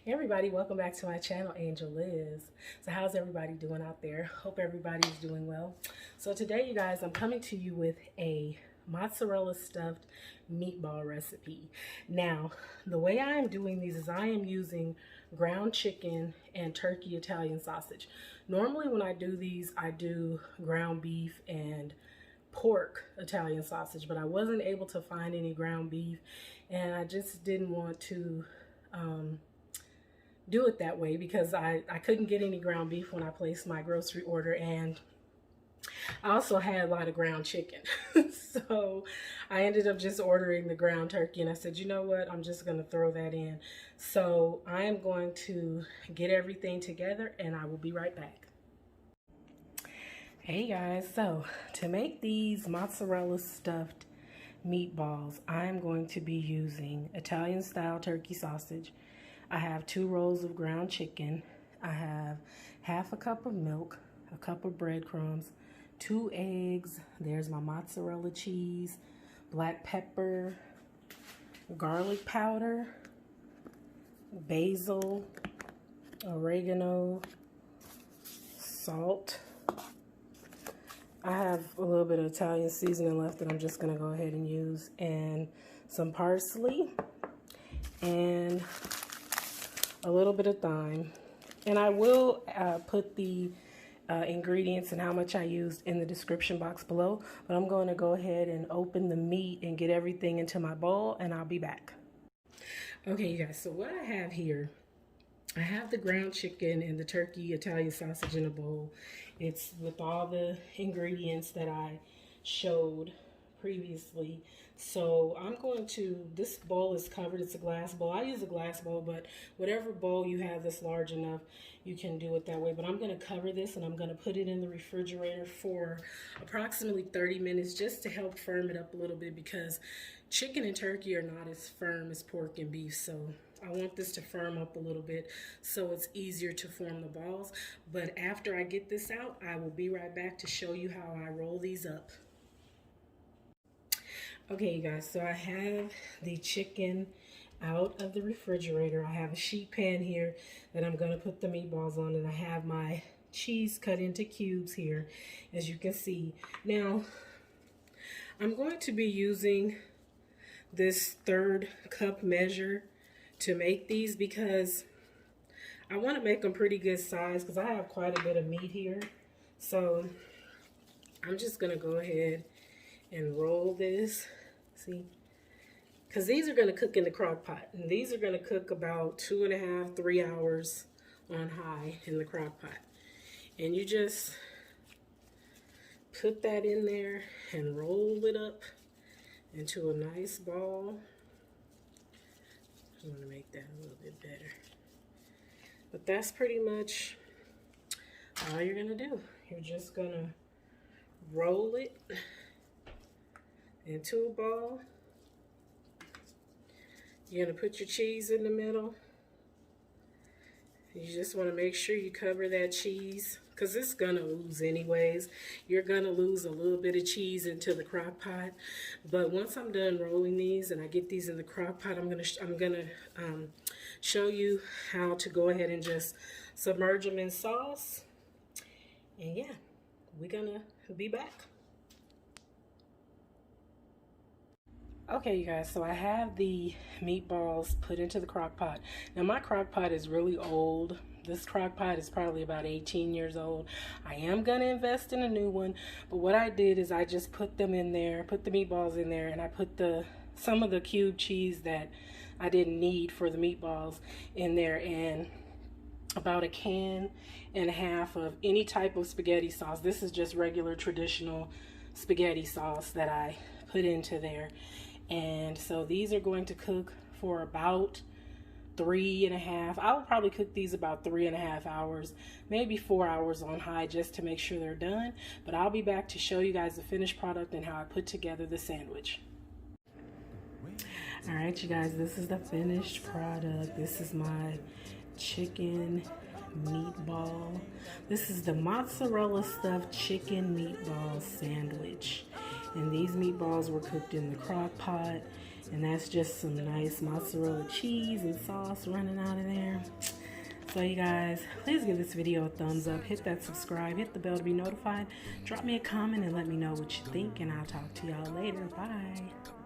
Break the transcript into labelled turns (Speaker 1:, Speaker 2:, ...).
Speaker 1: Hey everybody, welcome back to my channel, Angel Liz. So how's everybody doing out there? Hope everybody's doing well. So today, you guys, I'm coming to you with a mozzarella stuffed meatball recipe. Now, the way I am doing these is I am using ground chicken and turkey Italian sausage. Normally when I do these, I do ground beef and pork Italian sausage, but I wasn't able to find any ground beef, and I just didn't want to do it that way because I couldn't get any ground beef when I placed my grocery order, and I also had a lot of ground chicken. So I ended up just ordering the ground turkey, and I said, you know what, I'm just going to throw that in. So I am going to get everything together and I will be right back. Hey guys, so to make these mozzarella stuffed meatballs, I'm going to be using Italian style turkey sausage. I have 2 rolls of ground chicken. I have half a cup of milk, a cup of breadcrumbs, 2 eggs. There's my mozzarella cheese, black pepper, garlic powder, basil, oregano, salt. I have a little bit of Italian seasoning left that I'm just going to go ahead and use, and some parsley, and a little bit of thyme. And I will put the ingredients and how much I used in the description box below, but I'm going to go ahead and open the meat and get everything into my bowl, and I'll be back. Okay, you guys, so what I have here, I have the ground chicken and the turkey Italian sausage in a bowl. It's with all the ingredients that I showed previously. So I'm going to, this bowl is covered, it's a glass bowl. I use a glass bowl, but whatever bowl you have that's large enough, you can do it that way. But I'm going to cover this and I'm going to put it in the refrigerator for approximately 30 minutes just to help firm it up a little bit, because chicken and turkey are not as firm as pork and beef. So I want this to firm up a little bit so it's easier to form the balls. But after I get this out, I will be right back to show you how I roll these up. Okay, you guys, so I have the chicken out of the refrigerator. I have a sheet pan here that I'm going to put the meatballs on, and I have my cheese cut into cubes here, as you can see. Now, I'm going to be using this 1/3 cup measure to make these because I want to make them pretty good size because I have quite a bit of meat here. So I'm just going to go ahead and roll this, see, because these are going to cook in the crock pot, and these are going to cook about 2.5 to 3 hours on high in the crock pot. And you just put that in there and roll it up into a nice ball. I'm going to make that a little bit better, but that's pretty much all you're going to do. You're just going to roll it into a ball. You're going to put your cheese in the middle. You just want to make sure you cover that cheese because it's going to ooze anyways. You're going to lose a little bit of cheese into the crock pot. But once I'm done rolling these and I get these in the crock pot, I'm going to show you how to go ahead and just submerge them in sauce. And yeah, we're going to be back. Okay, you guys, so I have the meatballs put into the crock pot. Now, my crock pot is really old. This crock pot is probably about 18 years old. I am going to invest in a new one, but what I did is I just put them in there, put the meatballs in there, and I put some of the cube cheese that I didn't need for the meatballs in there, and about 1.5 cans of any type of spaghetti sauce. This is just regular traditional spaghetti sauce that I put into there. And so these are going to cook for about 3.5. I would probably cook these about 3.5 hours, maybe 4 hours on high, just to make sure they're done. But I'll be back to show you guys the finished product and how I put together the sandwich. All right, you guys, this is the finished product. This is my chicken meatball. This is the mozzarella stuffed chicken meatball sandwich. And these meatballs were cooked in the crock pot, And that's just some nice mozzarella cheese and sauce running out of there. So you guys, please give this video a thumbs up, hit that subscribe, hit the bell to be notified, drop me a comment and let me know what you think, and I'll talk to y'all later. Bye.